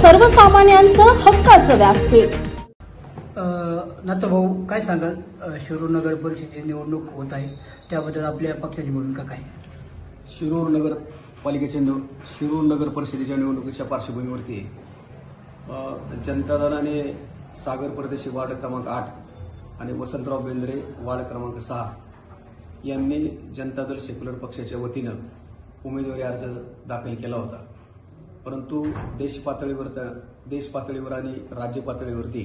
सर्वसामान्यांचं हक्काचं व्यासपीठ। नाथ भाऊ, काय सांगाल? शिरूर नगर परिषदेची निवडणूक होत आहे, त्याबद्दल आपल्या पक्षाची भूमिका काय? शिरूर नगर परिषदेच्या निवडणुकीच्या पार्श्वभूमीवरती जनता दलाने सागर परदेशी वार्ड क्रमांक 8 आणि वसंतराव बेंद्रे वार्ड क्रमांक 6 यांनी जनता दल सेक्युलर पक्षाच्या वतीनं उमेदवारी अर्ज दाखल केला होता। परंतु देश पातळीवर आणि राज्य पातळीवरती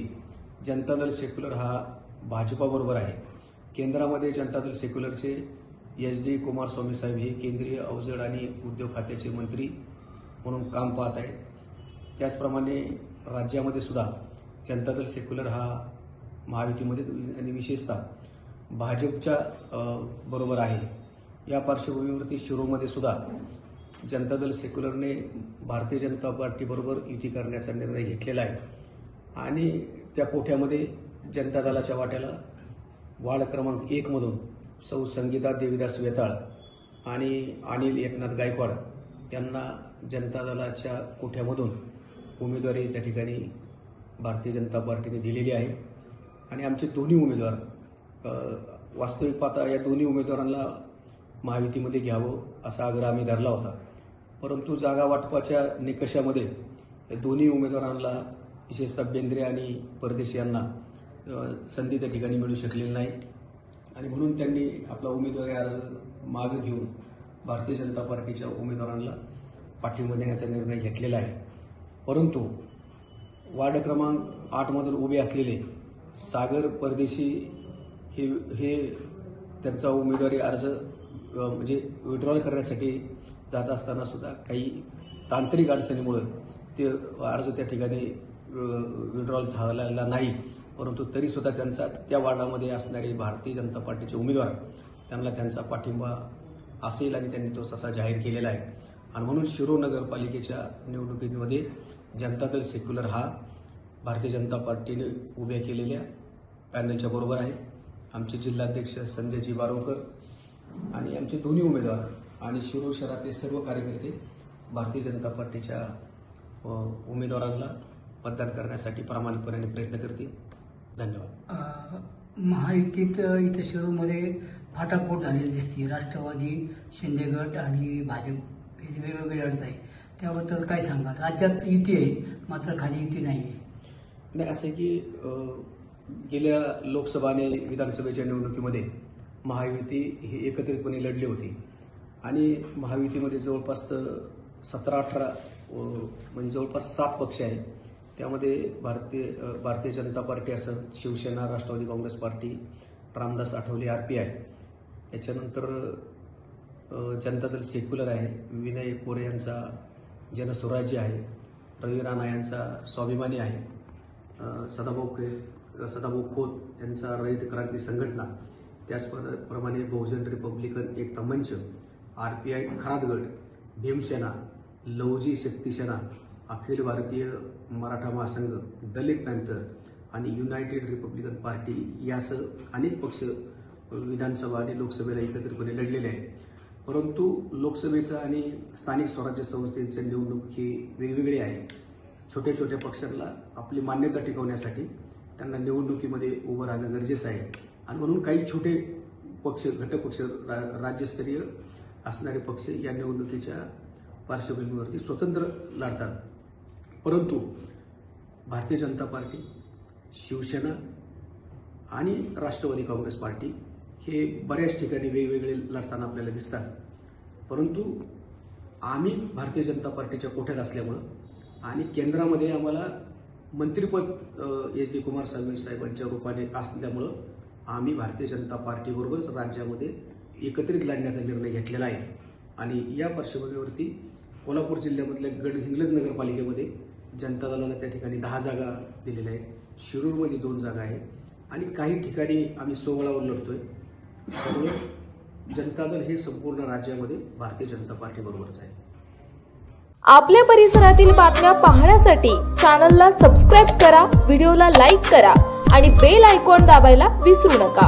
जनता दल सेक्युलर हा भाजपाबरोबर आहे। केंद्रामध्ये जनता दल सेक्युलरचे SD कुमारस्वामी साहेब हे केंद्रीय अवजड आणि उद्योग खात्याचे मंत्री म्हणून काम पाहत आहेत। त्याचप्रमाणे राज्यामध्ये सुद्धा जनता दल सेक्युलर हा महायुतीमध्ये आणि विशेषतः भाजपच्या बरोबर आहे। या पार्श्वभूमीवरती शिरूरमध्ये सुद्धा जनता दल सेक्युलरने भारतीय जनता पार्टीबरोबर युती करण्याचा निर्णय घेतलेला आहे आणि त्या कोठ्यामध्ये जनता दलाच्या वाट्याला वार्ड क्रमांक 1 मधून सौ संगीता देवीदास वेताळ आणि अनिल एकनाथ गायकवाड यांना जनता दलाच्या कोठ्यामधून उमेदवारी त्या ठिकाणी भारतीय जनता पार्टीने दिलेली आहे आणि आमचे दोन्ही उमेदवार वास्तविक पाहता या दोन्ही उमेदवारांना महायुतीमध्ये घ्यावं असा आग्रह आम्ही धरला होता। परंतु जागा वाटपाच्या निकषामध्ये या दोन्ही उमेदवारांना विशेषतः बेंद्रे आणि परदेशी यांना संधी त्या ठिकाणी मिळू शकलेली नाही आणि म्हणून त्यांनी आपला उमेदवारी अर्ज मागे घेऊन भारतीय जनता पार्टीच्या उमेदवारांना पाठिंबा देण्याचा निर्णय घेतलेला आहे। परंतु वार्ड क्रमांक 8 मधून उभे असलेले सागर परदेशी हे त्यांचा उमेदवारी अर्ज म्हणजे विड्रॉल करण्यासाठी जात असताना सुद्धा काही तांत्रिक अडचणीमुळे ते अर्ज त्या ठिकाणी विड्रॉल झालेला नाही। परंतु तरी सुद्धा त्यांचा त्या वार्डामध्ये असणारे भारतीय जनता पार्टीचे उमेदवार त्यांना त्यांचा पाठिंबा असेल आणि त्यांनी तो तसा जाहीर केलेला आहे आणि म्हणून शिरूर नगरपालिकेच्या निवडणुकीमध्ये जनता दल सेक्युलर हा भारतीय जनता पार्टीने उभ्या केलेल्या पॅनलच्या बरोबर आहे। आमचे जिल्हाध्यक्ष संजयजी बारोकर आणि आमचे दोन्ही उमेदवार आणि शिरूर शहरातले सर्व कार्यकर्ते भारतीय जनता पार्टीच्या उमेदवारांना मतदान करण्यासाठी प्रामाणिकपणे प्रयत्न करतील। धन्यवाद। महायुतीत इथं शिरूरमध्ये फाटाफूट झालेली दिसते। राष्ट्रवादी, शिंदे गट आणि भाजप हे वेगवेगळे लढत आहे, त्याबद्दल काय सांगाल? राज्यात युती आहे मात्र खाली युती नाही आहे। नाही, असं की गेल्या लोकसभा आणि विधानसभेच्या निवडणुकीमध्ये महायुती ही एकत्रितपणे लढली होती आणि महायुतीमध्ये जवळपास 17-18 म्हणजे जवळपास 7 पक्ष आहेत। त्यामध्ये भारतीय जनता पार्टी असं, शिवसेना, राष्ट्रवादी काँग्रेस पार्टी, रामदास आठवले RPI, त्याच्यानंतर जनता दल सेक्युलर आहे, विनय कोरे यांचा जनस्वराज्य आहे, रवी राणा यांचा स्वाभिमानी आहे, सदाभाऊ खोत यांचा रयत क्रांती संघटना, त्याचप्रमाणे बहुजन रिपब्लिकन एकता मंच, RPI खरातगड, भीमसेना, लवजी शक्तीसेना, अखिल भारतीय मराठा महासंघ, दलित पॅंथर आणि युनायटेड रिपब्लिकन पार्टी यासह अनेक पक्ष विधानसभा आणि लोकसभेला एकत्रितपणे लढलेले आहेत। परंतु लोकसभेचा आणि स्थानिक स्वराज्य संस्थेचे निवडणूक ही वेगवेगळी आहे। छोट्या छोट्या पक्षांना आपली मान्यता टिकवण्यासाठी त्यांना निवडणुकीमध्ये उभं राहणं गरजेचं आहे आणि म्हणून काही छोटे पक्ष, घटकपक्ष, राज्यस्तरीय असणारे पक्ष या निवडणुकीच्या पार्श्वभूमीवरती स्वतंत्र लढतात। परंतु भारतीय जनता पार्टी, शिवसेना आणि राष्ट्रवादी काँग्रेस पार्टी हे बऱ्याच ठिकाणी वेगवेगळे लढताना आपल्याला दिसतात। परंतु आम्ही भारतीय जनता पार्टीच्या कोठ्यात असल्यामुळं आणि केंद्रामध्ये आम्हाला मंत्रिपद SD कुमारस्वामी साहेबांच्या रूपाने असल्यामुळं आम्ही भारतीय जनता पार्टीबरोबरच राज्यामध्ये एकत्रित लढण्याचा निर्णय घेतलेला आहे आणि या पार्श्वभूमीवरती कोल्हापूर जिल्ह्यामधल्या गडहिंग्लज नगरपालिकेमध्ये जनता दलाला त्या ठिकाणी 10 जागा दिलेल्या आहेत, शिरूरमध्ये 2 जागा आहेत आणि काही ठिकाणी आम्ही सोहळावर लढतोय। त्यामुळे जनता दल हे संपूर्ण राज्यामध्ये भारतीय जनता पार्टीबरोबरच आहे। आपल्या परिसरातील बातम्या पाहण्यासाठी चॅनलला सबस्क्राइब करा, व्हिडिओला लाईक करा आणि बेल आयकॉन दाबायला विसरू नका।